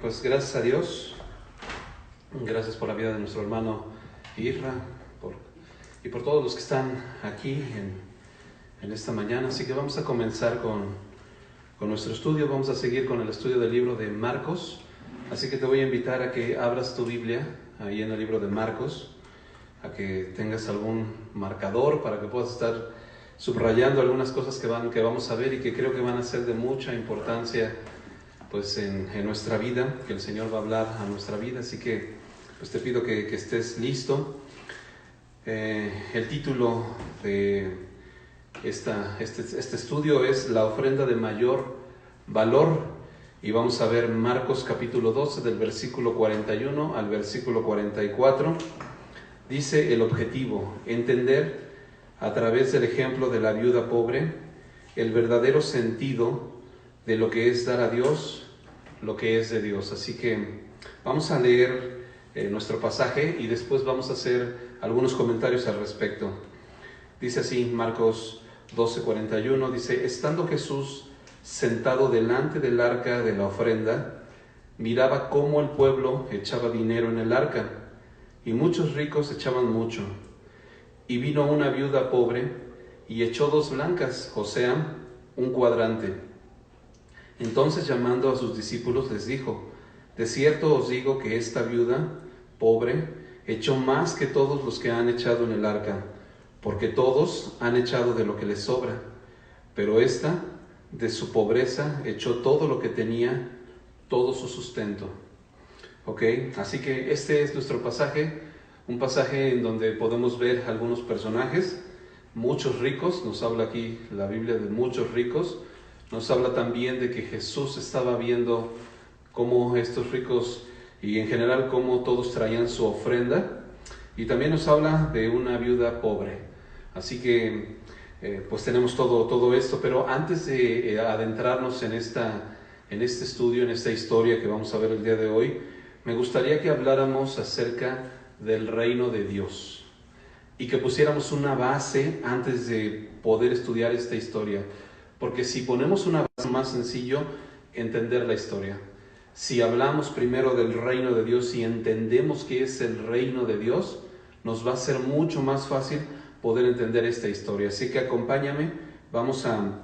Pues gracias a Dios, gracias por la vida de nuestro hermano Isra y por todos los que están aquí en esta mañana. Así que vamos a comenzar con nuestro estudio. Vamos a seguir con el estudio del libro de Marcos. Así que te voy a invitar a que abras tu Biblia ahí en el libro de Marcos, a que tengas algún marcador para que puedas estar subrayando algunas cosas que vamos a ver y que creo que van a ser de mucha importancia pues en nuestra vida, que el Señor va a hablar a nuestra vida. Así que pues te pido que estés listo. El título de este estudio es La ofrenda de mayor valor, y vamos a ver Marcos capítulo 12 del versículo 41 al versículo 44. Dice el objetivo: entender a través del ejemplo de la viuda pobre el verdadero sentido de lo que es dar a Dios lo que es de Dios. Así que vamos a leer nuestro pasaje y después vamos a hacer algunos comentarios al respecto. Dice así Marcos 12:41, dice: estando Jesús sentado delante del arca de la ofrenda, miraba cómo el pueblo echaba dinero en el arca, y muchos ricos echaban mucho. Y vino una viuda pobre y echó 2 blancas, o sea, 1 cuadrante. Entonces, llamando a sus discípulos, les dijo: de cierto os digo que esta viuda pobre echó más que todos los que han echado en el arca, porque todos han echado de lo que les sobra, pero ésta de su pobreza echó todo lo que tenía, todo su sustento. Ok, así que este es nuestro pasaje, un pasaje en donde podemos ver algunos personajes, muchos ricos. Nos habla aquí la Biblia de muchos ricos. Nos habla también de que Jesús estaba viendo cómo estos ricos y en general cómo todos traían su ofrenda, y también nos habla de una viuda pobre. Así que pues tenemos todo esto, pero antes de adentrarnos en este estudio, en esta historia que vamos a ver el día de hoy, me gustaría que habláramos acerca del reino de Dios y que pusiéramos una base antes de poder estudiar esta historia. Porque si ponemos una base, más sencillo entender la historia. Si hablamos primero del reino de Dios y entendemos qué es el reino de Dios, nos va a ser mucho más fácil poder entender esta historia. Así que acompáñame, vamos a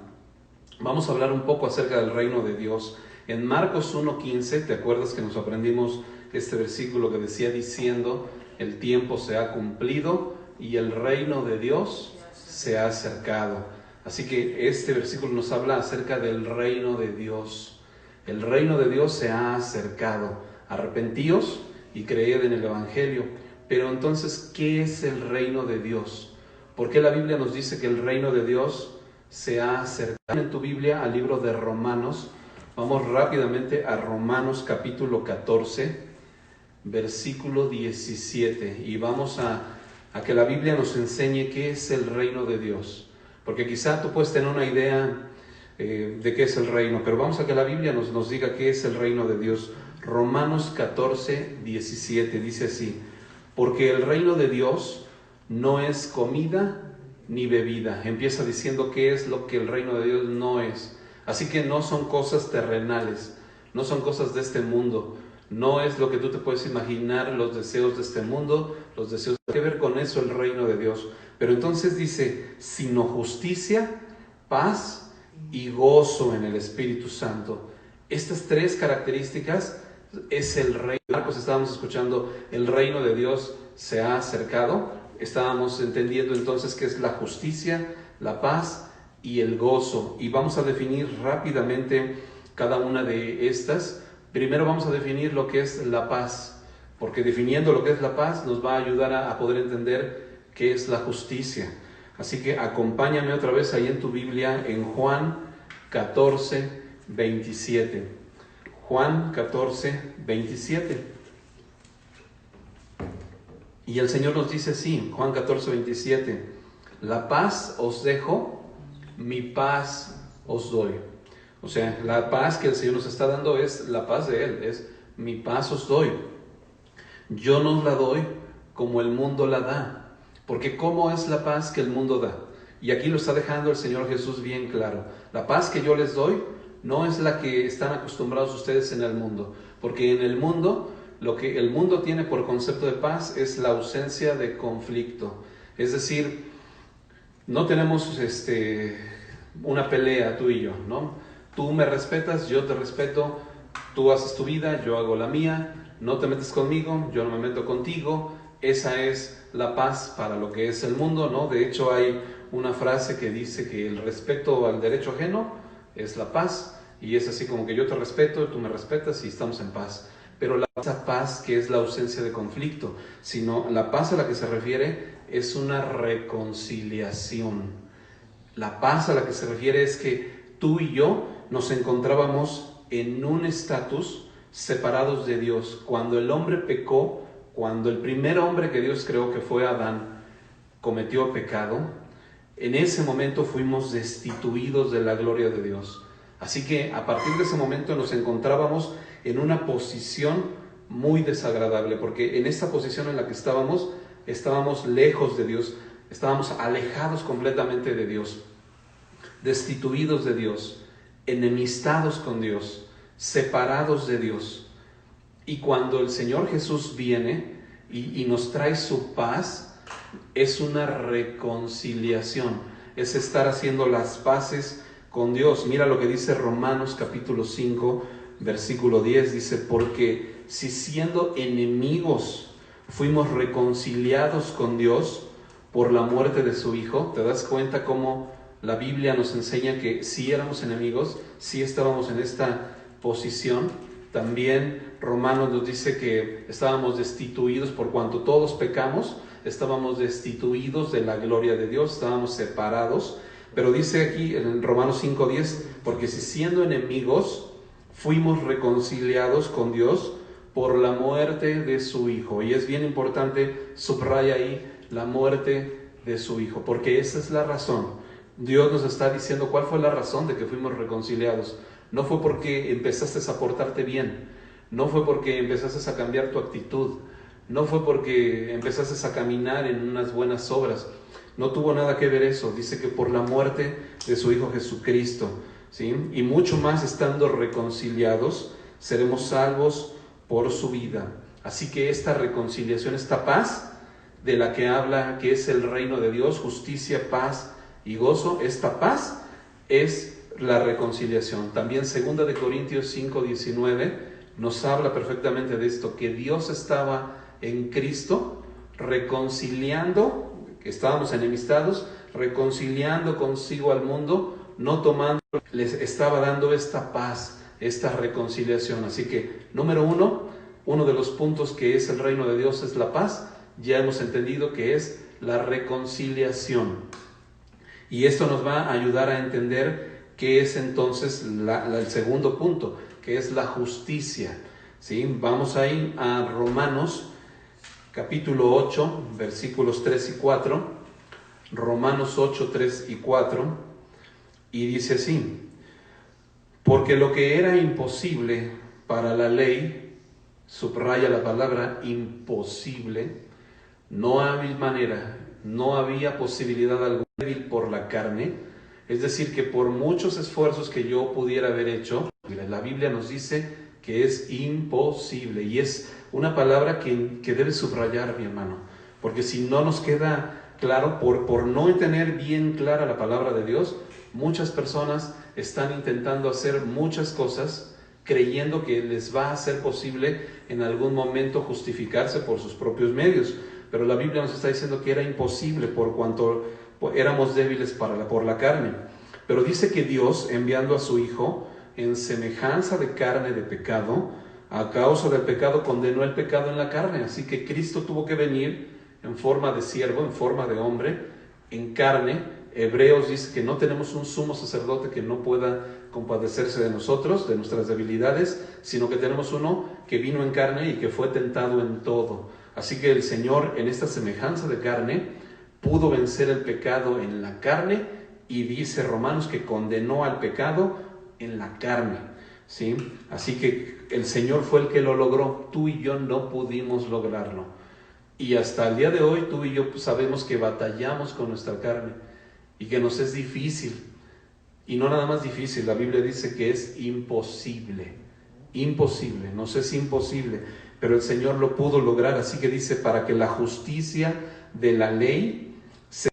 hablar un poco acerca del reino de Dios. En Marcos 1:15, ¿te acuerdas que nos aprendimos este versículo que decía diciendo: el tiempo se ha cumplido y el reino de Dios se ha acercado? Así que este versículo nos habla acerca del reino de Dios. El reino de Dios se ha acercado. Arrepentíos y creed en el Evangelio. Pero entonces, ¿qué es el reino de Dios? ¿Por qué la Biblia nos dice que el reino de Dios se ha acercado? En tu Biblia, al libro de Romanos, vamos rápidamente a Romanos capítulo 14, versículo 17. Y vamos a que la Biblia nos enseñe qué es el reino de Dios. Porque quizá tú puedes tener una idea de qué es el reino, pero vamos a que la Biblia nos diga qué es el reino de Dios. Romanos 14, 17 dice así: porque el reino de Dios no es comida ni bebida. Empieza diciendo qué es lo que el reino de Dios no es. Así que no son cosas terrenales, no son cosas de este mundo, no es lo que tú te puedes imaginar, los deseos de este mundo, los deseos. ¿Qué ver con eso el reino de Dios? Pero entonces dice: sino justicia, paz y gozo en el Espíritu Santo. Estas 3 características es el reino. Marcos, estábamos escuchando, el reino de Dios se ha acercado. Estábamos entendiendo entonces qué es la justicia, la paz y el gozo. Y vamos a definir rápidamente cada una de estas. Primero vamos a definir lo que es la paz, porque definiendo lo que es la paz nos va a ayudar a poder entender qué es la justicia. Así que acompáñame otra vez ahí en tu Biblia en Juan 14, 27. Juan 14, 27. Y el Señor nos dice así, Juan 14, 27: la paz os dejo, mi paz os doy. O sea, la paz que el Señor nos está dando es la paz de Él, es mi paz os doy. Yo no os la doy como el mundo la da. Porque ¿cómo es la paz que el mundo da? Y aquí lo está dejando el Señor Jesús bien claro. La paz que yo les doy no es la que están acostumbrados ustedes en el mundo. Porque en el mundo, lo que el mundo tiene por concepto de paz es la ausencia de conflicto. Es decir, no tenemos una pelea tú y yo, ¿no? Tú me respetas, yo te respeto, tú haces tu vida, yo hago la mía, no te metes conmigo, yo no me meto contigo. Esa es la paz para lo que es el mundo, ¿no? De hecho, hay una frase que dice que el respeto al derecho ajeno es la paz, y es así como que yo te respeto, tú me respetas y estamos en paz. Pero esa paz que es la ausencia de conflicto, sino la paz a la que se refiere es una reconciliación. La paz a la que se refiere es que tú y yo nos encontrábamos en un estatus separados de Dios. Cuando el hombre pecó, cuando el primer hombre que Dios creó, que fue Adán, cometió pecado, en ese momento fuimos destituidos de la gloria de Dios. Así que a partir de ese momento nos encontrábamos en una posición muy desagradable, porque en esta posición en la que estábamos lejos de Dios, estábamos alejados completamente de Dios, destituidos de Dios, enemistados con Dios, separados de Dios. Y cuando el Señor Jesús viene y nos trae su paz, es una reconciliación, es estar haciendo las paces con Dios. Mira lo que dice Romanos capítulo 5, versículo 10, dice: porque si siendo enemigos fuimos reconciliados con Dios por la muerte de su Hijo. ¿Te das cuenta cómo la Biblia nos enseña que si éramos enemigos, si estábamos en esta posición? También Romanos nos dice que estábamos destituidos por cuanto todos pecamos, estábamos destituidos de la gloria de Dios, estábamos separados. Pero dice aquí en Romanos 5:10, porque si siendo enemigos fuimos reconciliados con Dios por la muerte de su Hijo. Y es bien importante, subraya ahí la muerte de su Hijo, porque esa es la razón. Dios nos está diciendo cuál fue la razón de que fuimos reconciliados. No fue porque empezaste a portarte bien, no fue porque empezaste a cambiar tu actitud, no fue porque empezaste a caminar en unas buenas obras. No tuvo nada que ver eso. Dice que por la muerte de su Hijo Jesucristo, ¿sí? Y mucho más, estando reconciliados, seremos salvos por su vida. Así que esta reconciliación, esta paz de la que habla, que es el reino de Dios, justicia, paz y gozo, esta paz es la reconciliación. También 2 de Corintios 5:19 nos habla perfectamente de esto, que Dios estaba en Cristo reconciliando, que estábamos enemistados, reconciliando consigo al mundo, no tomando, les estaba dando esta paz, esta reconciliación. Así que, número uno de los puntos que es el reino de Dios es la paz. Ya hemos entendido que es la reconciliación. Y esto nos va a ayudar a entender qué es entonces el segundo punto, que es la justicia. ¿Sí? Vamos a ir a Romanos capítulo 8, versículos 3 y 4. Romanos 8, 3 y 4. Y dice así: porque lo que era imposible para la ley, subraya la palabra imposible, no había manera, no había posibilidad alguna débil por la carne. Es decir, que por muchos esfuerzos que yo pudiera haber hecho, la Biblia nos dice que es imposible. Y es una palabra que debes subrayar, mi hermano, porque si no nos queda claro, por no tener bien clara la palabra de Dios, muchas personas están intentando hacer muchas cosas creyendo que les va a ser posible en algún momento justificarse por sus propios medios. Pero la Biblia nos está diciendo que era imposible por cuanto éramos débiles por la carne. Pero dice que Dios, enviando a su Hijo en semejanza de carne de pecado, a causa del pecado condenó el pecado en la carne. Así que Cristo tuvo que venir en forma de siervo, en forma de hombre, en carne. Hebreos dice que no tenemos un sumo sacerdote que no pueda compadecerse de nosotros, de nuestras debilidades, sino que tenemos uno que vino en carne y que fue tentado en todo. Así que el Señor, en esta semejanza de carne, pudo vencer el pecado en la carne, y dice Romanos que condenó al pecado en la carne, ¿sí? Así que el Señor fue el que lo logró. Tú y yo no pudimos lograrlo. Y hasta el día de hoy tú y yo sabemos que batallamos con nuestra carne y que nos es difícil. Y no nada más difícil, la Biblia dice que es imposible. imposible, nos es imposible, pero el Señor lo pudo lograr. Así que dice, para que la justicia de la ley,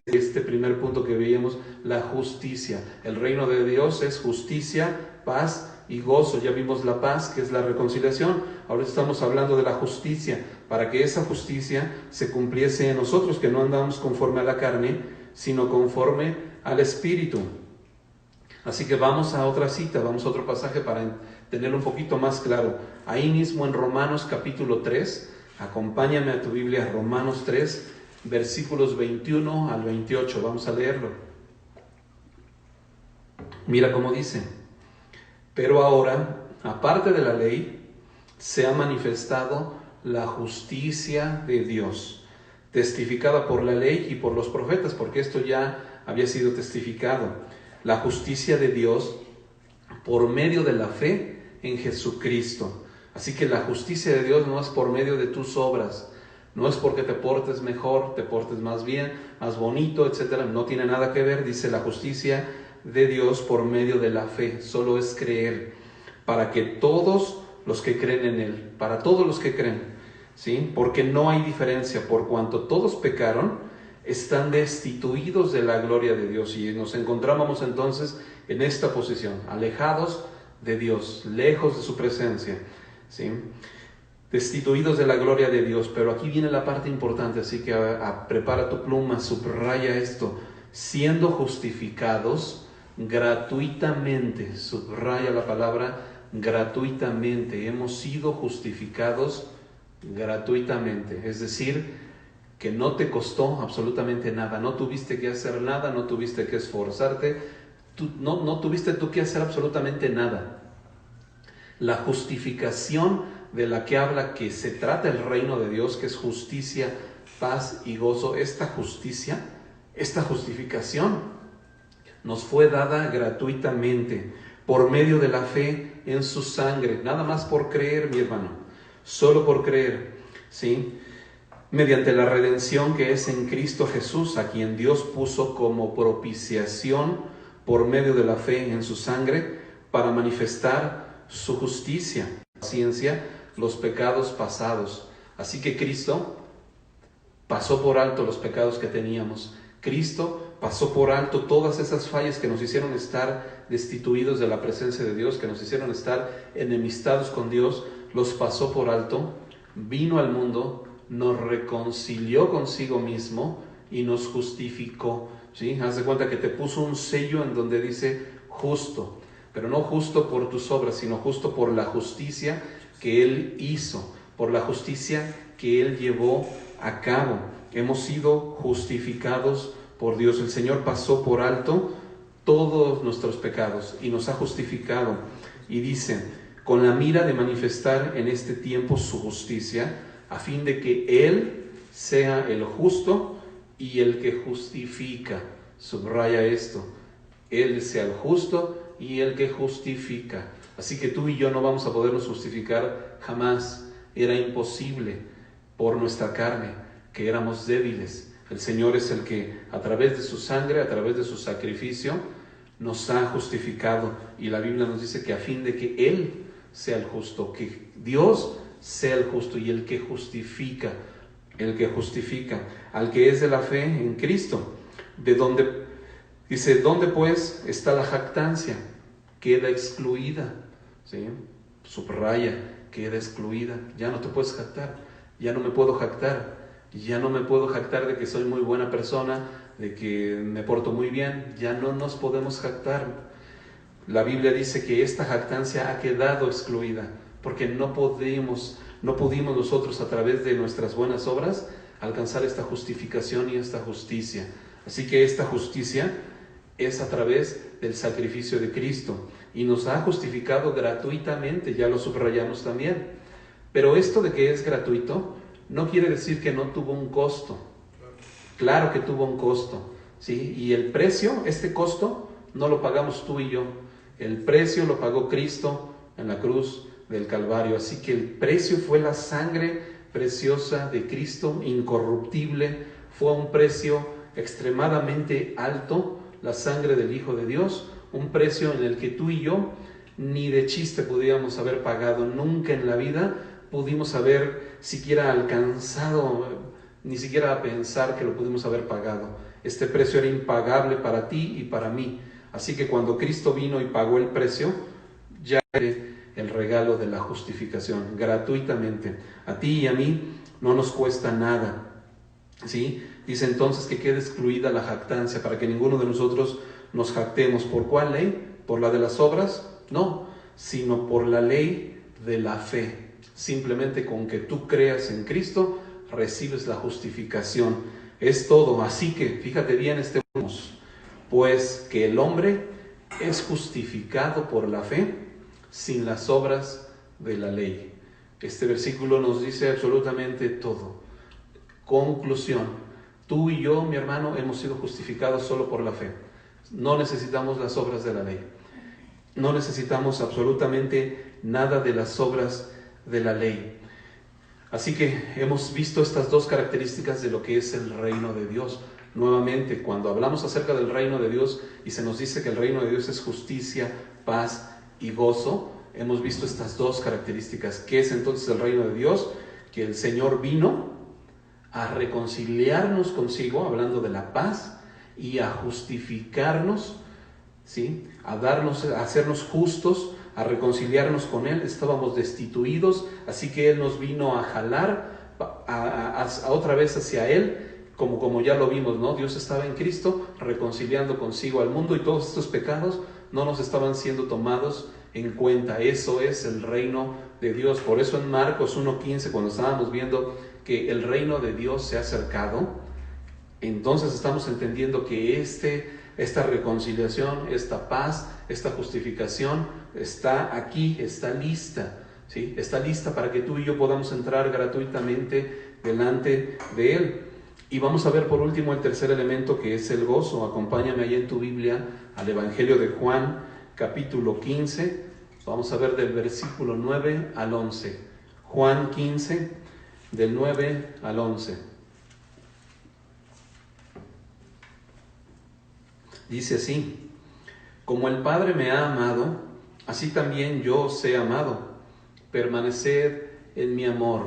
este primer punto que veíamos, la justicia. El reino de Dios es justicia, paz y gozo. Ya vimos la paz, que es la reconciliación. Ahora estamos hablando de la justicia, para que esa justicia se cumpliese en nosotros, que no andamos conforme a la carne, sino conforme al Espíritu. Así que vamos a otra cita, vamos a otro pasaje para tenerlo un poquito más claro. Ahí mismo en Romanos capítulo 3, acompáñame a tu Biblia, Romanos 3, versículos 21 al 28, vamos a leerlo. Mira cómo dice: pero ahora, aparte de la ley, se ha manifestado la justicia de Dios, testificada por la ley y por los profetas, porque esto ya había sido testificado. La justicia de Dios por medio de la fe en Jesucristo. Así que la justicia de Dios no es por medio de tus obras, no es porque te portes mejor, te portes más bien, más bonito, etc. No tiene nada que ver. Dice la justicia de Dios por medio de la fe, solo es creer, para que todos los que creen en Él, para todos los que creen, ¿sí? Porque no hay diferencia, por cuanto todos pecaron, están destituidos de la gloria de Dios. Y nos encontrábamos entonces en esta posición, alejados de Dios, lejos de su presencia, ¿sí? Destituidos de la gloria de Dios. Pero aquí viene la parte importante, así que prepara tu pluma, subraya esto: siendo justificados gratuitamente. Subraya la palabra gratuitamente. Hemos sido justificados gratuitamente, es decir, que no te costó absolutamente nada, no tuviste que hacer nada, no tuviste que esforzarte, no tuviste tú que hacer absolutamente nada. La justificación de la que habla que se trata el reino de Dios, que es justicia, paz y gozo, esta justicia, esta justificación nos fue dada gratuitamente por medio de la fe en su sangre, nada más por creer, mi hermano, solo por creer, ¿sí? Mediante la redención que es en Cristo Jesús, a quien Dios puso como propiciación por medio de la fe en su sangre, para manifestar su justicia, paciencia, los pecados pasados. Así que Cristo pasó por alto los pecados que teníamos. Cristo pasó por alto todas esas fallas que nos hicieron estar destituidos de la presencia de Dios, que nos hicieron estar enemistados con Dios. Los pasó por alto, vino al mundo, nos reconcilió consigo mismo y nos justificó, ¿sí? Haz de cuenta que te puso un sello en donde dice justo, pero no justo por tus obras, sino justo por la justicia que Él hizo, por la justicia que Él llevó a cabo. Hemos sido justificados por Dios. El Señor pasó por alto todos nuestros pecados y nos ha justificado. Y dice, con la mira de manifestar en este tiempo su justicia, a fin de que Él sea el justo y el que justifica. Subraya esto: Él sea el justo y el que justifica. Así que tú y yo no vamos a podernos justificar jamás. Era imposible por nuestra carne, que éramos débiles. El Señor es el que, a través de su sangre, a través de su sacrificio, nos ha justificado. Y la Biblia nos dice que a fin de que Él sea el justo, que Dios sea el justo y el que justifica, al que es de la fe en Cristo. De donde, dice, ¿dónde pues está la jactancia? Queda excluida, ¿sí? Subraya, queda excluida. Ya no te puedes jactar, ya no me puedo jactar, ya no me puedo jactar de que soy muy buena persona, de que me porto muy bien, ya no nos podemos jactar. La Biblia dice que esta jactancia ha quedado excluida, porque no pudimos nosotros a través de nuestras buenas obras alcanzar esta justificación y esta justicia. Así que esta justicia es a través del sacrificio de Cristo y nos ha justificado gratuitamente, ya lo subrayamos también. Pero esto de que es gratuito no quiere decir que no tuvo un costo. Claro que tuvo un costo, ¿sí? Y el precio, este costo, no lo pagamos tú y yo. El precio lo pagó Cristo en la cruz del Calvario. Así que el precio fue la sangre preciosa de Cristo, incorruptible. Fue un precio extremadamente alto, la sangre del Hijo de Dios, un precio en el que tú y yo ni de chiste podíamos haber pagado. Nunca en la vida pudimos haber siquiera alcanzado, ni siquiera a pensar que lo pudimos haber pagado. Este precio era impagable para ti y para mí. Así que cuando Cristo vino y pagó el precio, ya el regalo de la justificación, gratuitamente. A ti y a mí no nos cuesta nada, ¿sí? Dice entonces que quede excluida la jactancia, para que ninguno de nosotros nos jactemos. ¿Por cuál ley? ¿Por la de las obras? No, sino por la ley de la fe. Simplemente con que tú creas en Cristo, recibes la justificación. Es todo. Así que, fíjate bien pues que el hombre es justificado por la fe sin las obras de la ley. Este versículo nos dice absolutamente todo. Conclusión: tú y yo, mi hermano, hemos sido justificados solo por la fe. No necesitamos las obras de la ley. No necesitamos absolutamente nada de las obras de la ley. Así que hemos visto estas dos características de lo que es el reino de Dios. Nuevamente, cuando hablamos acerca del reino de Dios y se nos dice que el reino de Dios es justicia, paz y gozo, hemos visto estas dos características. ¿Qué es entonces el reino de Dios? Que el Señor vino a reconciliarnos consigo, hablando de la paz, y a justificarnos, ¿sí? A hacernos justos, a reconciliarnos con Él. Estábamos destituidos, así que Él nos vino a jalar a otra vez hacia Él, como ya lo vimos, ¿no? Dios estaba en Cristo reconciliando consigo al mundo, y todos estos pecados no nos estaban siendo tomados en cuenta. Eso es el reino de Dios. Por eso en Marcos 1:15, cuando estábamos viendo que el reino de Dios se ha acercado, entonces estamos entendiendo que esta reconciliación, esta paz, esta justificación está aquí, está lista, ¿sí? Está lista para que tú y yo podamos entrar gratuitamente delante de Él. Y vamos a ver por último el tercer elemento, que es el gozo. Acompáñame ahí en tu Biblia al Evangelio de Juan, capítulo 15. Vamos a ver del versículo 9 al 11. Juan 15, del 9 al 11. Dice así: como el Padre me ha amado, así también yo os he amado. Permaneced en mi amor.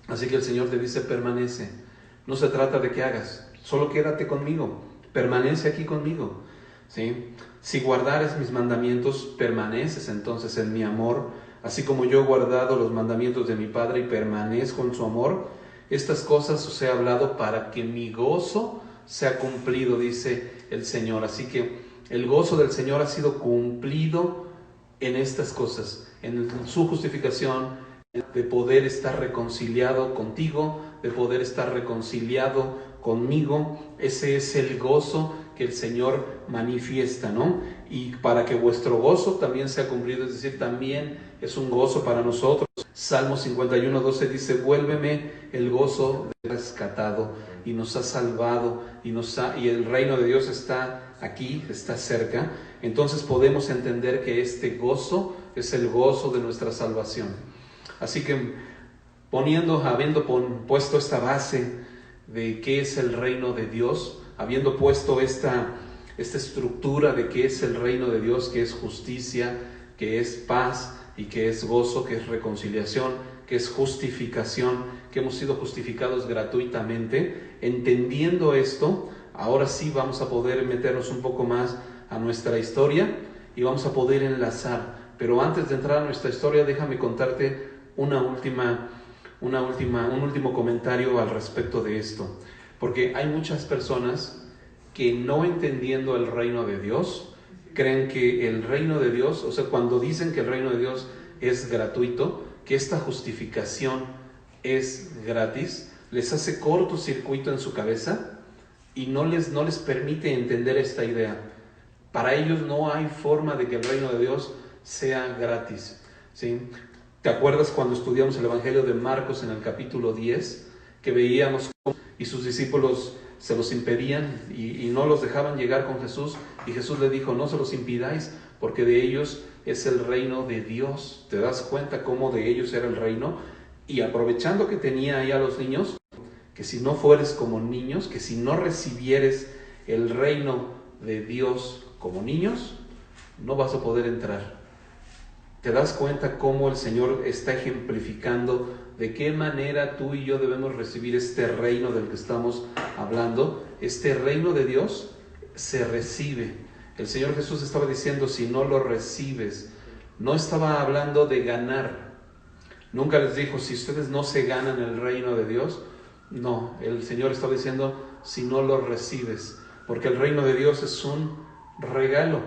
Así que el Señor te dice: permanece. No se trata de que hagas, solo quédate conmigo, permanece aquí conmigo, ¿sí? Si guardares mis mandamientos, permaneces entonces en mi amor, así como yo he guardado los mandamientos de mi Padre y permanezco en su amor. Estas cosas os he hablado para que mi gozo sea cumplido, dice el Señor. Así que el gozo del Señor ha sido cumplido en estas cosas, en su justificación, de poder estar reconciliado contigo, de poder estar reconciliado conmigo. Ese es el gozo que el Señor manifiesta, ¿no? Y para que vuestro gozo también sea cumplido, es decir, también es un gozo para nosotros. Salmo 51:12 dice: vuélveme el gozo de rescatado, y nos ha salvado, y el reino de Dios está aquí, está cerca. Entonces podemos entender que este gozo es el gozo de nuestra salvación. Así que habiendo puesto esta base de qué es el reino de Dios, habiendo puesto esta estructura de qué es el reino de Dios, que es justicia, que es paz y que es gozo, que es reconciliación, que es justificación, que hemos sido justificados gratuitamente, entendiendo esto, ahora sí vamos a poder meternos un poco más a nuestra historia y vamos a poder enlazar. Pero antes de entrar a nuestra historia, déjame contarte un último comentario al respecto de esto, porque hay muchas personas que, no entendiendo el reino de Dios, creen que el reino de Dios, o sea, cuando dicen que el reino de Dios es gratuito, que esta justificación es gratis, les hace cortocircuito en su cabeza y no les permite entender esta idea. Para ellos no hay forma de que el reino de Dios sea gratis, ¿sí? ¿Te acuerdas cuando estudiamos el Evangelio de Marcos en el capítulo 10? Que veíamos cómo y sus discípulos se los impedían y no los dejaban llegar con Jesús. Y Jesús le dijo: no se los impidáis, porque de ellos es el reino de Dios. ¿Te das cuenta cómo de ellos era el reino? Y aprovechando que tenía ahí a los niños, que si no fueres como niños, que si no recibieres el reino de Dios como niños, no vas a poder entrar. ¿Te das cuenta cómo el Señor está ejemplificando de qué manera tú y yo debemos recibir este reino del que estamos hablando? Este reino de Dios se recibe. El Señor Jesús estaba diciendo, si no lo recibes, no estaba hablando de ganar. Nunca les dijo, si ustedes no se ganan el reino de Dios. No, el Señor estaba diciendo, si no lo recibes, porque el reino de Dios es un regalo.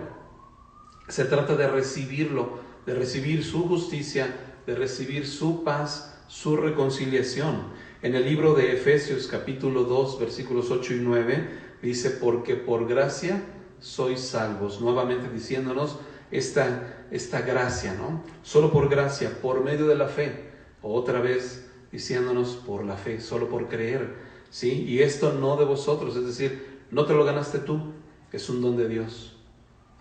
Se trata de recibirlo, de recibir su justicia, de recibir su paz, su reconciliación. En el libro de Efesios capítulo 2 versículos 8 y 9 dice, porque por gracia sois salvos, nuevamente diciéndonos esta gracia, ¿no? Solo por gracia, por medio de la fe, otra vez diciéndonos por la fe, solo por creer, ¿sí? Y esto no de vosotros, es decir, no te lo ganaste tú, es un don de Dios.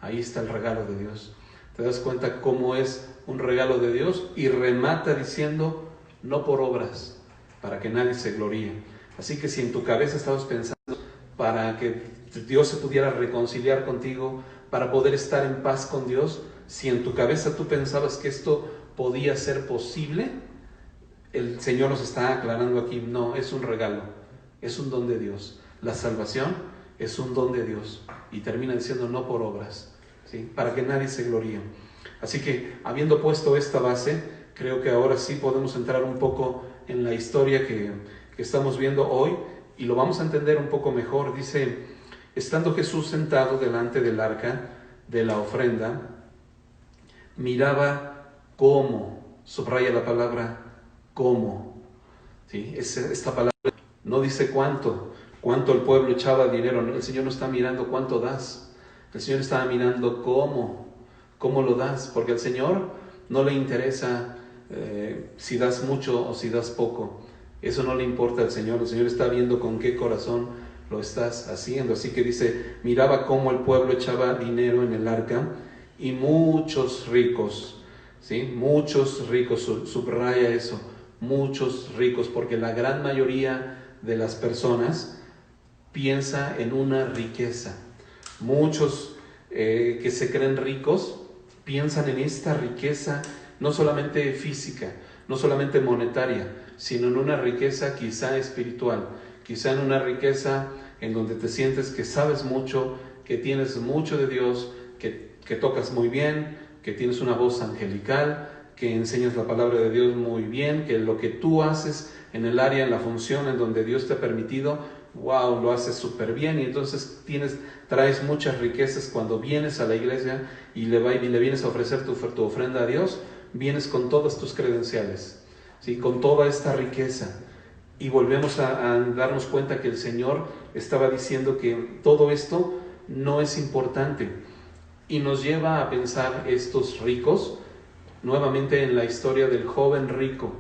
Ahí está el regalo de Dios. ¿Te das cuenta cómo es un regalo de Dios? Y remata diciendo, no por obras, para que nadie se gloríe. Así que si en tu cabeza estabas pensando para que Dios se pudiera reconciliar contigo, para poder estar en paz con Dios, si en tu cabeza tú pensabas que esto podía ser posible, el Señor nos está aclarando aquí, no, es un regalo, es un don de Dios. La salvación es un don de Dios. Y termina diciendo, no por obras, ¿sí? Para que nadie se gloríe. Así que, habiendo puesto esta base, creo que ahora sí podemos entrar un poco en la historia que estamos viendo hoy, y lo vamos a entender un poco mejor. Dice, estando Jesús sentado delante del arca de la ofrenda, miraba cómo, subraya la palabra cómo, ¿sí? Esta palabra no dice cuánto el pueblo echaba dinero, el Señor no está mirando cuánto das, el Señor está mirando cómo lo das, porque al Señor no le interesa si das mucho o si das poco. Eso no le importa al Señor. El Señor está viendo con qué corazón lo estás haciendo. Así que dice, miraba cómo el pueblo echaba dinero en el arca, y muchos ricos, ¿sí? Muchos ricos, subraya eso, muchos ricos, porque la gran mayoría de las personas piensa en una riqueza. Muchos que se creen ricos piensan en esta riqueza, no solamente física, no solamente monetaria, sino en una riqueza quizá espiritual, quizá en una riqueza en donde te sientes que sabes mucho, que tienes mucho de Dios, que tocas muy bien, que tienes una voz angelical, que enseñas la palabra de Dios muy bien, que lo que tú haces en el área, en la función en donde Dios te ha permitido, wow, lo haces súper bien, y entonces traes muchas riquezas. Cuando vienes a la iglesia y le vienes a ofrecer tu ofrenda a Dios, vienes con todas tus credenciales, ¿sí? Con toda esta riqueza. Y volvemos a darnos cuenta que el Señor estaba diciendo que todo esto no es importante, y nos lleva a pensar estos ricos nuevamente en la historia del joven rico.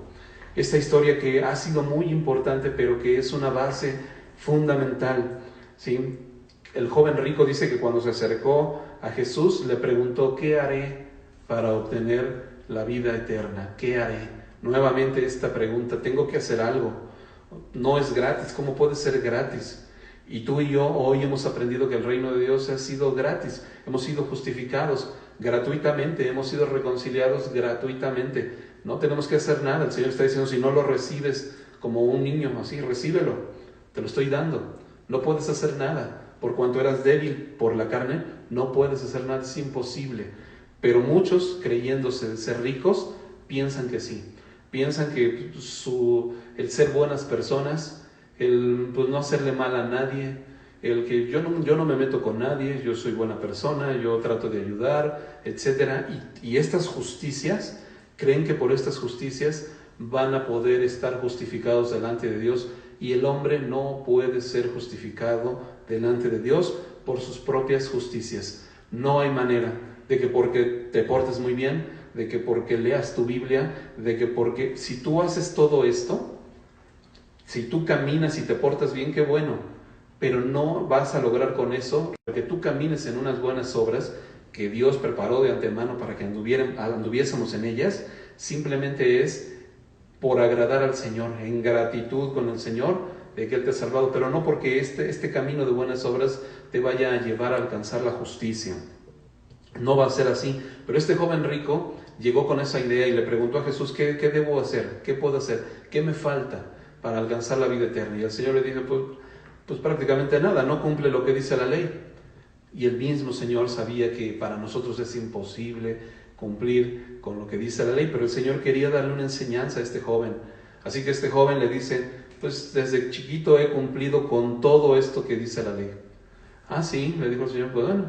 Esta historia que ha sido muy importante, pero que es una base fundamental, ¿sí? El joven rico dice que cuando se acercó a Jesús le preguntó, ¿qué haré para obtener la vida eterna? ¿Qué haré? Nuevamente esta pregunta, tengo que hacer algo. No es gratis. ¿Cómo puede ser gratis? Y tú y yo hoy hemos aprendido que el reino de Dios ha sido gratis. Hemos sido justificados gratuitamente, hemos sido reconciliados gratuitamente. No tenemos que hacer nada. El Señor está diciendo, si no lo recibes como un niño, así, recíbelo. Te lo estoy dando. No puedes hacer nada. Por cuanto eras débil por la carne, no puedes hacer nada, es imposible. Pero muchos, creyéndose ser ricos, piensan que sí. Piensan que el ser buenas personas, el no hacerle mal a nadie, el que yo no me meto con nadie, yo soy buena persona, yo trato de ayudar, etc. Y estas justicias, creen que por estas justicias van a poder estar justificados delante de Dios, y el hombre no puede ser justificado delante de Dios por sus propias justicias. No hay manera de que porque te portes muy bien, de que porque leas tu Biblia, de que porque si tú haces todo esto, si tú caminas y te portas bien, qué bueno, pero no vas a lograr con eso que tú camines en unas buenas obras que Dios preparó de antemano para que anduviésemos en ellas. Simplemente es por agradar al Señor, en gratitud con el Señor de que Él te ha salvado, pero no porque este camino de buenas obras te vaya a llevar a alcanzar la justicia. No va a ser así. Pero este joven rico llegó con esa idea y le preguntó a Jesús, ¿qué debo hacer? ¿Qué puedo hacer? ¿Qué me falta para alcanzar la vida eterna? Y el Señor le dijo, pues prácticamente nada, no cumple lo que dice la ley. Y el mismo Señor sabía que para nosotros es imposible cumplir con lo que dice la ley, pero el Señor quería darle una enseñanza a este joven. Así que este joven le dice, pues desde chiquito he cumplido con todo esto que dice la ley. Ah, sí, le dijo el Señor, pues bueno,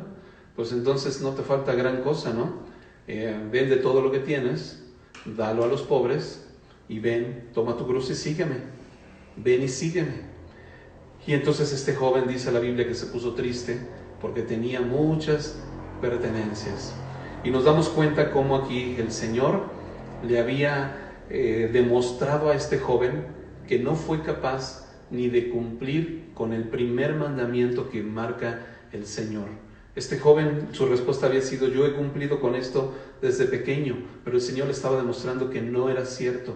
pues entonces no te falta gran cosa, ¿no? Vende todo lo que tienes, dalo a los pobres y ven, toma tu cruz y sígueme. Ven y sígueme. Y entonces este joven, dice la Biblia, que se puso triste porque tenía muchas pertenencias. Y nos damos cuenta cómo aquí el Señor le había demostrado a este joven que no fue capaz ni de cumplir con el primer mandamiento que marca el Señor. Este joven, su respuesta había sido, yo he cumplido con esto desde pequeño, pero el Señor le estaba demostrando que no era cierto,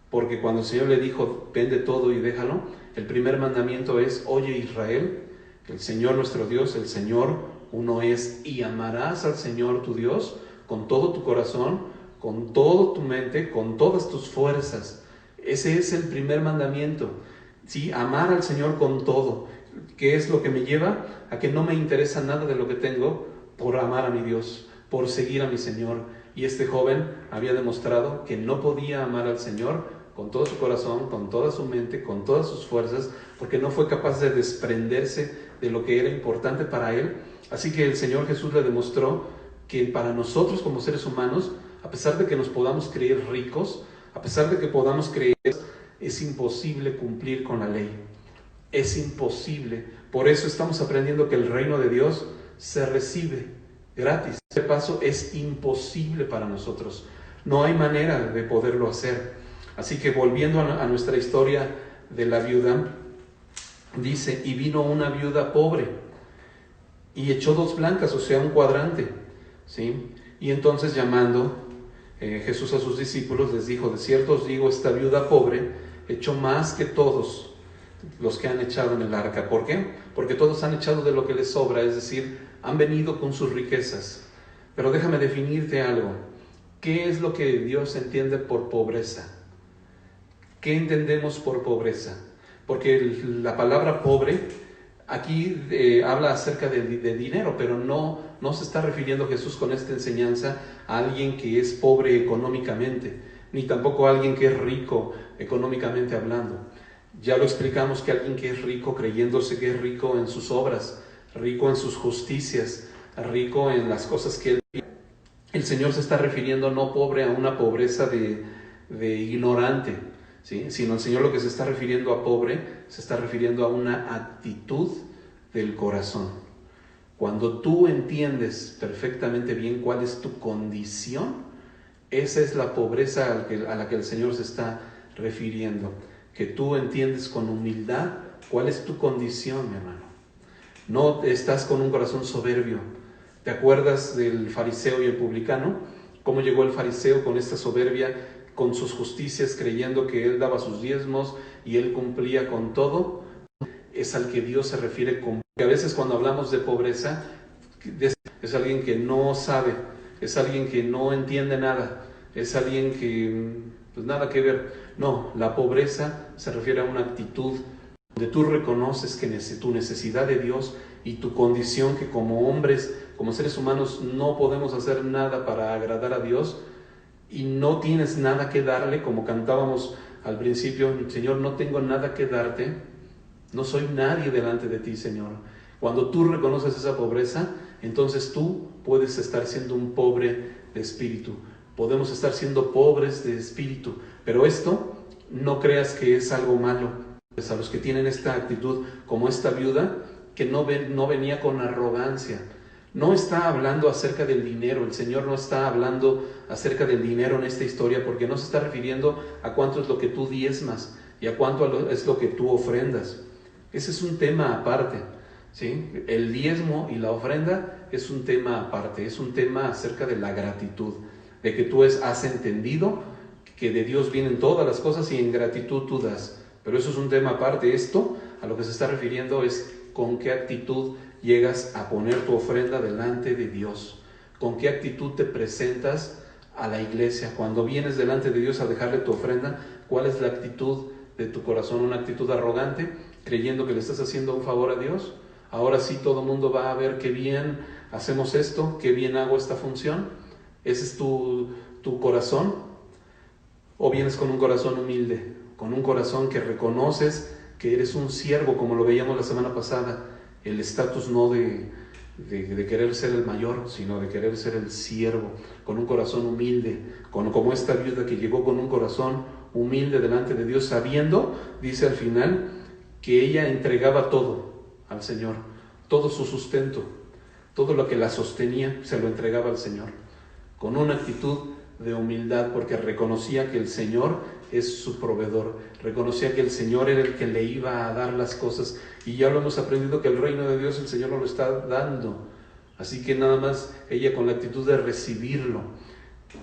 porque cuando el Señor le dijo, vende todo y déjalo, el primer mandamiento es, oye Israel, el Señor nuestro Dios, el Señor uno es, y amarás al Señor tu Dios con todo tu corazón, con toda tu mente, con todas tus fuerzas. Ese es el primer mandamiento, ¿sí? Amar al Señor con todo. ¿Qué es lo que me lleva a que no me interesa nada de lo que tengo por amar a mi Dios, por seguir a mi Señor? Y este joven había demostrado que no podía amar al Señor con todo su corazón, con toda su mente, con todas sus fuerzas, porque no fue capaz de desprenderse de lo que era importante para él. Así que el Señor Jesús le demostró que para nosotros como seres humanos, a pesar de que nos podamos creer ricos, a pesar de que podamos creer, es imposible cumplir con la ley. Es imposible. Por eso estamos aprendiendo que el reino de Dios se recibe gratis. Este paso es imposible para nosotros. No hay manera de poderlo hacer. Así que volviendo a nuestra historia de la viuda, dice, y vino una viuda pobre y echó 2 blancas, o sea, un cuadrante, ¿sí? Y entonces llamando Jesús a sus discípulos les dijo, de cierto os digo, esta viuda pobre echó más que todos los que han echado en el arca. ¿Por qué? Porque todos han echado de lo que les sobra, es decir, han venido con sus riquezas. Pero déjame definirte algo. ¿Qué es lo que Dios entiende por pobreza? ¿Qué entendemos por pobreza? Porque la palabra pobre aquí habla acerca de dinero, pero no se está refiriendo Jesús con esta enseñanza a alguien que es pobre económicamente, ni tampoco a alguien que es rico económicamente hablando. Ya lo explicamos, que alguien que es rico creyéndose que es rico en sus obras, rico en sus justicias, rico en las cosas que él tiene. El Señor se está refiriendo no pobre a una pobreza de ignorante, ¿sí? Sino el Señor lo que se está refiriendo a pobre, se está refiriendo a una actitud del corazón. Cuando tú entiendes perfectamente bien cuál es tu condición, esa es la pobreza a la que el Señor se está refiriendo. Que tú entiendes con humildad cuál es tu condición, mi hermano. No estás con un corazón soberbio. ¿Te acuerdas del fariseo y el publicano? ¿Cómo llegó el fariseo con esta soberbia, con sus justicias, creyendo que él daba sus diezmos y él cumplía con todo? Es al que Dios se refiere con... A veces cuando hablamos de pobreza, es alguien que no sabe, es alguien que no entiende nada, es alguien que pues nada que ver. No, la pobreza se refiere a una actitud donde tú reconoces que tu necesidad de Dios y tu condición, que como hombres, como seres humanos, no podemos hacer nada para agradar a Dios y no tienes nada que darle, como cantábamos al principio, Señor, no tengo nada que darte, no soy nadie delante de ti, Señor. Cuando tú reconoces esa pobreza, entonces tú puedes estar siendo un pobre de espíritu. Podemos estar siendo pobres de espíritu, pero esto no creas que es algo malo. Pues a los que tienen esta actitud, como esta viuda, que no venía con arrogancia. No está hablando acerca del dinero, el Señor no está hablando acerca del dinero en esta historia, porque no se está refiriendo a cuánto es lo que tú diezmas y a cuánto es lo que tú ofrendas. Ese es un tema aparte, ¿sí? El diezmo y la ofrenda es un tema aparte, es un tema acerca de la gratitud, de que tú has entendido que de Dios vienen todas las cosas y en gratitud tú das. Pero eso es un tema aparte. Esto a lo que se está refiriendo es con qué actitud llegas a poner tu ofrenda delante de Dios, con qué actitud te presentas a la iglesia, cuando vienes delante de Dios a dejarle tu ofrenda, ¿cuál es la actitud de tu corazón? ¿Una actitud arrogante, creyendo que le estás haciendo un favor a Dios? Ahora sí todo el mundo va a ver qué bien hacemos esto, qué bien hago esta función. ¿Ese es tu corazón? ¿O vienes con un corazón humilde, con un corazón que reconoces que eres un siervo, como lo veíamos la semana pasada? El estatus no de querer ser el mayor, sino de querer ser el siervo, con un corazón humilde, como esta viuda que llegó con un corazón humilde delante de Dios, sabiendo, dice al final, que ella entregaba todo al Señor, todo su sustento, todo lo que la sostenía, se lo entregaba al Señor, con una actitud de humildad, porque reconocía que el Señor es su proveedor, reconocía que el Señor era el que le iba a dar las cosas, y ya lo hemos aprendido que el reino de Dios el Señor nos lo está dando, así que nada más ella con la actitud de recibirlo.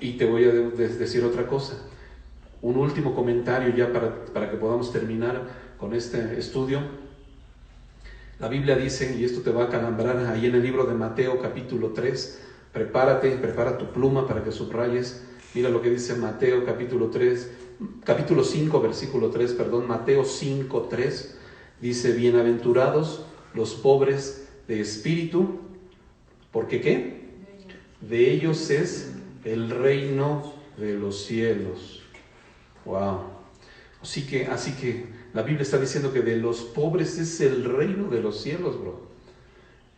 Y te voy a decir otra cosa, un último comentario ya para que podamos terminar con este estudio. La Biblia dice, y esto te va a calambrar, ahí en el libro de Mateo capítulo 3, prepara tu pluma para que subrayes. Mira lo que dice Mateo capítulo 5 versículo 3, Mateo 5, 3, dice: bienaventurados los pobres de espíritu, ¿porque qué? De ellos es el reino de los cielos. Wow. Así que la Biblia está diciendo que de los pobres es el reino de los cielos, bro.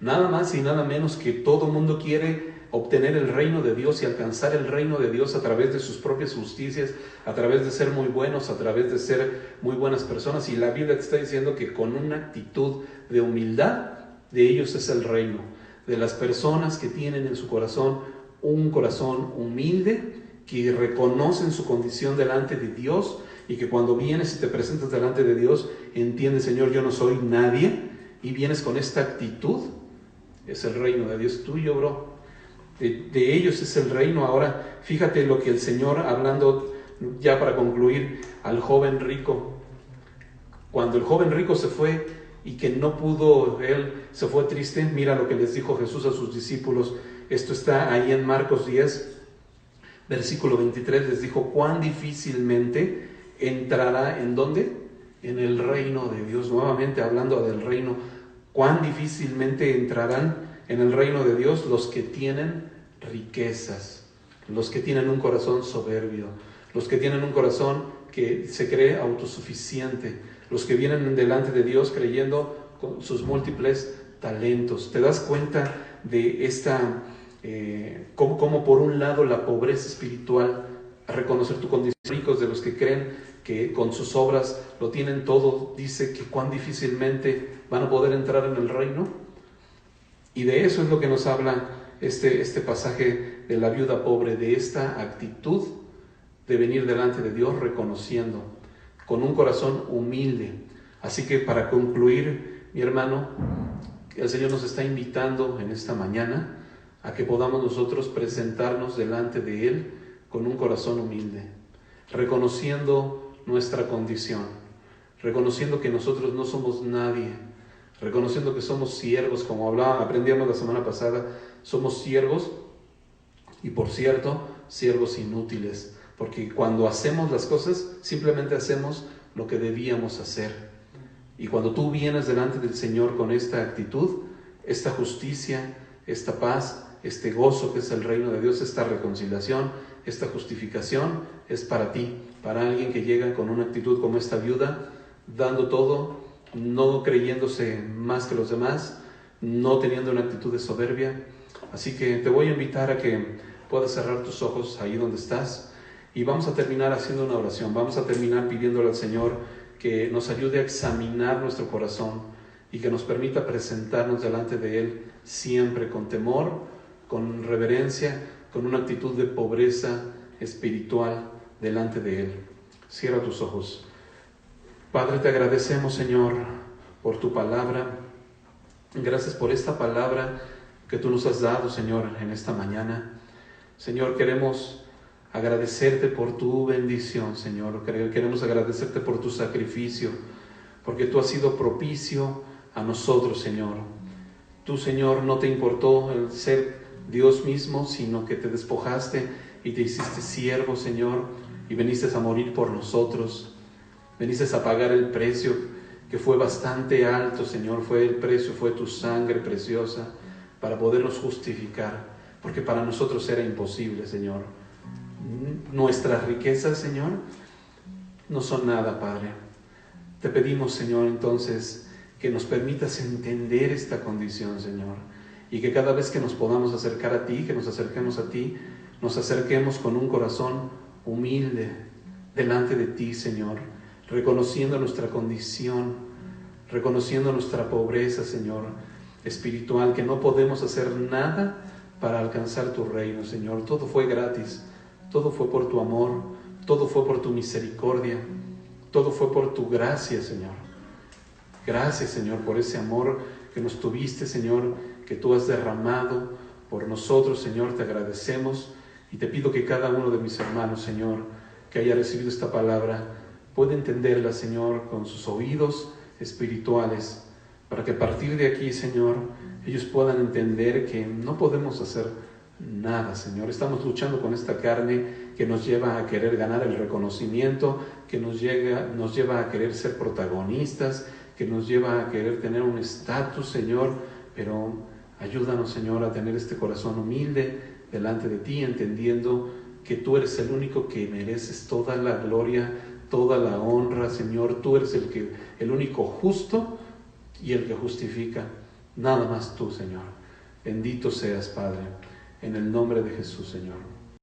Nada más y nada menos que todo mundo quiere obtener el reino de Dios y alcanzar el reino de Dios a través de sus propias justicias, a través de ser muy buenos, a través de ser muy buenas personas. Y la Biblia te está diciendo que con una actitud de humildad, de ellos es el reino. De las personas que tienen en su corazón un corazón humilde, que reconocen su condición delante de Dios, y que cuando vienes y te presentas delante de Dios, entiendes: Señor, yo no soy nadie, y vienes con esta actitud, es el reino de Dios tuyo, bro. De ellos es el reino. Ahora, fíjate lo que el Señor, hablando ya para concluir, al joven rico, cuando el joven rico se fue y que no pudo, él se fue triste, mira lo que les dijo Jesús a sus discípulos. Esto está ahí en Marcos 10, versículo 23, les dijo: cuán difícilmente entrará, ¿en dónde? En el reino de Dios. Nuevamente hablando del reino, cuán difícilmente entrarán en el reino de Dios los que tienen riquezas, los que tienen un corazón soberbio, los que tienen un corazón que se cree autosuficiente, los que vienen delante de Dios creyendo con sus múltiples talentos. ¿Te das cuenta de esta, cómo por un lado la pobreza espiritual, a reconocer tu condición, ricos de los que creen que con sus obras lo tienen todo, dice que cuán difícilmente van a poder entrar en el reino? Y de eso es lo que nos habla este pasaje de la viuda pobre, de esta actitud de venir delante de Dios reconociendo, con un corazón humilde. Así que para concluir, mi hermano, el Señor nos está invitando en esta mañana a que podamos nosotros presentarnos delante de Él con un corazón humilde, reconociendo nuestra condición, reconociendo que nosotros no somos nadie, reconociendo que somos siervos, como aprendíamos la semana pasada, somos siervos, y por cierto, siervos inútiles, porque cuando hacemos las cosas, simplemente hacemos lo que debíamos hacer. Y cuando tú vienes delante del Señor con esta actitud, esta justicia, esta paz, este gozo que es el reino de Dios, esta reconciliación, esta justificación, es para ti, para alguien que llega con una actitud como esta viuda, dando todo, no creyéndose más que los demás, no teniendo una actitud de soberbia. Así que te voy a invitar a que puedas cerrar tus ojos ahí donde estás, y vamos a terminar haciendo una oración. Vamos a terminar pidiéndole al Señor que nos ayude a examinar nuestro corazón y que nos permita presentarnos delante de Él siempre con temor, con reverencia, con una actitud de pobreza espiritual delante de Él. Cierra tus ojos. Padre, te agradecemos, Señor, por tu palabra. Gracias por esta palabra que tú nos has dado, Señor, en esta mañana. Señor, queremos agradecerte por tu bendición, Señor. Queremos agradecerte por tu sacrificio, porque tú has sido propicio a nosotros, Señor. Tú, Señor, no te importó el ser Dios mismo, sino que te despojaste y te hiciste siervo, Señor, y viniste a morir por nosotros. Viniste a pagar el precio que fue bastante alto, Señor. Fue el precio, fue tu sangre preciosa para podernos justificar, porque para nosotros era imposible, Señor. Nuestras riquezas, Señor, no son nada, Padre. Te pedimos, Señor, entonces, que nos permitas entender esta condición, Señor, y que cada vez que nos podamos acercar a ti, que nos acerquemos a ti, nos acerquemos con un corazón humilde delante de ti, Señor, reconociendo nuestra condición, reconociendo nuestra pobreza, Señor, espiritual, que no podemos hacer nada para alcanzar tu reino, Señor. Todo fue gratis, todo fue por tu amor, todo fue por tu misericordia, todo fue por tu gracia, Señor. Gracias, Señor, por ese amor que nos tuviste, Señor, que tú has derramado por nosotros, Señor. Te agradecemos y te pido que cada uno de mis hermanos, Señor, que haya recibido esta palabra, pueda entenderla, Señor, con sus oídos espirituales, para que a partir de aquí, Señor, ellos puedan entender que no podemos hacer nada, Señor. Estamos luchando con esta carne que nos lleva a querer ganar el reconocimiento, que nos lleva a querer ser protagonistas, que nos lleva a querer tener un estatus, Señor, pero ayúdanos, Señor, a tener este corazón humilde delante de ti, entendiendo que tú eres el único que mereces toda la gloria, toda la honra, Señor. Tú eres el único justo y el que justifica. Nada más tú, Señor. Bendito seas, Padre, en el nombre de Jesús, Señor.